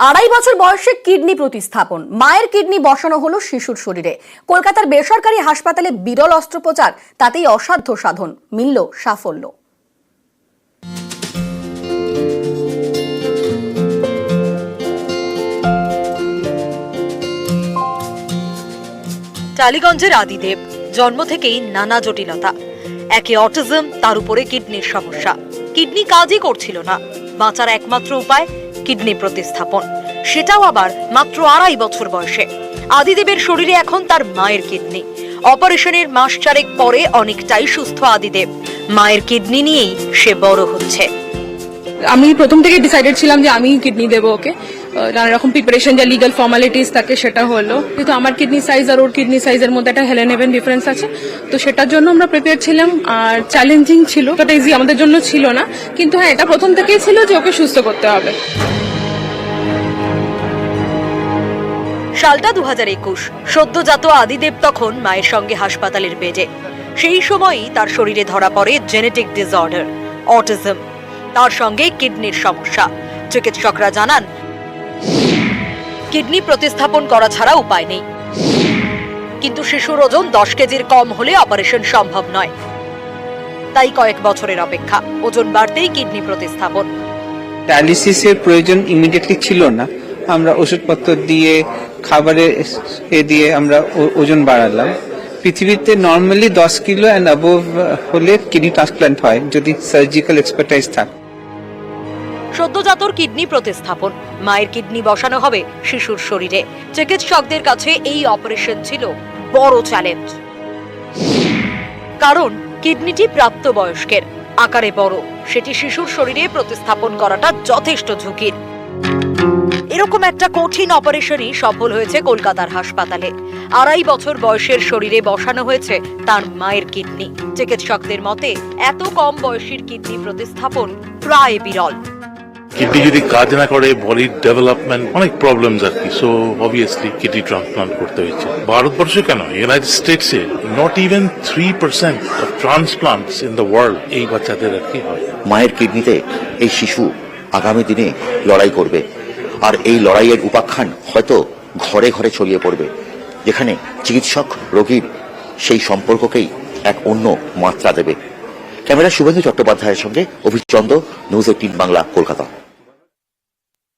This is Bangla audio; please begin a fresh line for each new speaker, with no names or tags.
2.5 বছর বয়সে কিডনি প্রতিস্থাপন, মায়ের কিডনি বসানো হলো শিশুর শরীরে। কলকাতার বেসরকারি হাসপাতালে বিরল অস্ত্রোপচার, তাতেই অসাধ্য সাধন, মিলল সাফল্য।
টালিগঞ্জের আদিদেব জন্ম থেকেই নানা জটিলতা, একে অটিজম, তার উপরে কিডনির সমস্যা। কিডনি কাজই করছিল না। বাঁচার একমাত্র উপায় কিডনি প্রতিস্থাপন, সেটাও আবার মাত্র 2.5 বছর বয়সে। আদিদেবের শরীরে এখন তার মায়ের কিডনি। অপারেশনের মাস 4 পরে অনেকটাই সুস্থ আদিদেব। মায়ের কিডনি নিয়েই সে বড় হচ্ছে।
আমি প্রথম থেকে ডিসাইডেড ছিলাম যে আমি কিডনি দেবো ওকে। নানা রকম প্রিপারেশন, যা লিগাল ফর্মালিটিস থাকে সেটা হলো, কিন্তু আমার কিডনি সাইজ আর ওর কিডনি সাইজের মধ্যে একটা হেলেন হেভেন ডিফারেন্স আছে, তো সেটার জন্য আমরা প্রিপেয়ার ছিলাম। আর চ্যালেঞ্জিং ছিল, এটা ইজি আমাদের জন্য ছিল না, কিন্তু হ্যাঁ এটা প্রথম থেকেই ছিল যে ওকে সুস্থ করতে হবে।
সালটা 2021। সদ্যজাত আদিদেব তখন মায়ের সঙ্গে হাসপাতালের বেডে। সেই সময়ই তার শরীরে ধরা পড়ে জেনেটিক ডিসঅর্ডার, অটিজম, তার সঙ্গে কিডনির সমস্যা। চিকিৎসকরা জানান, কিডনি প্রতিস্থাপন করা ছাড়া উপায় নেই। কিন্তু শিশুর ওজন 10 কেজির কম হলে অপারেশন সম্ভব নয়। তাই কয়েক বছরের অপেক্ষা, ওজন বাড়তেই কিডনি প্রতিস্থাপন।
ডায়ালিসিসের প্রয়োজন ইমিডিয়েটলি ছিল না। আমরা ওষুধপত্র দিয়ে, খাবারে দিয়ে আমরা ওজন বাড়ালাম। পৃথিবীতে নর্মালি 10 কিলো অ্যান্ড অ্যাবভ হলে কিডনি ট্রান্সপ্ল্যান্ট হয়, যদি সার্জিক্যাল এক্সপার্টাইজ থাকে।
সদ্যজাতর কিডনি প্রতিস্থাপন, মায়ের কিডনি বসানো হবে শিশুর শরীরে। চিকিৎসকদের কাছে এই অপারেশন ছিল বড় চ্যালেঞ্জ, কারণ কিডনিটি প্রাপ্তবয়স্কের, আকারে বড়, সেটি শিশুর শরীরে প্রতিস্থাপন করাটা যথেষ্ট ঝুঁকির। এরকম একটা কঠিন অপারেশনই সফল হয়েছে কলকাতার হাসপাতালে। 2.5 বছর বয়সের শরীরে বসানো হয়েছে তার মায়ের কিডনি। চিকিৎসকদের মতে এত কম বয়সীর কিডনি প্রতিস্থাপন প্রায় বিরল।
কিডনি যদি কাজ না করে, বডির ডেভেলপমেন্ট অনেক প্রবলেমস আর কি। সো অবভিয়াসলি কিডনি ট্রান্সপ্লান্ট করতে হয়েছে। ভারতবর্ষে কেন, ইউনাইটেড স্টেটসে not even 3% of transplants in the world এই বাচ্চাদের আর কি হয়।
মায়ের কিডনিতে এই শিশু আগামী দিনে লড়াই করবে, আর এই লড়াইয়ের উপাখ্যান হয়তো ঘরে ঘরে ছড়িয়ে পড়বে, যেখানে চিকিৎসক রোগীর সেই সম্পর্ককেই এক অন্য মাত্রা দেবে। ক্যামেরা শুভেন্দু চট্টোপাধ্যায়ের সঙ্গে অভিচন্দ, নিউজ 18 বাংলা, কলকাতা।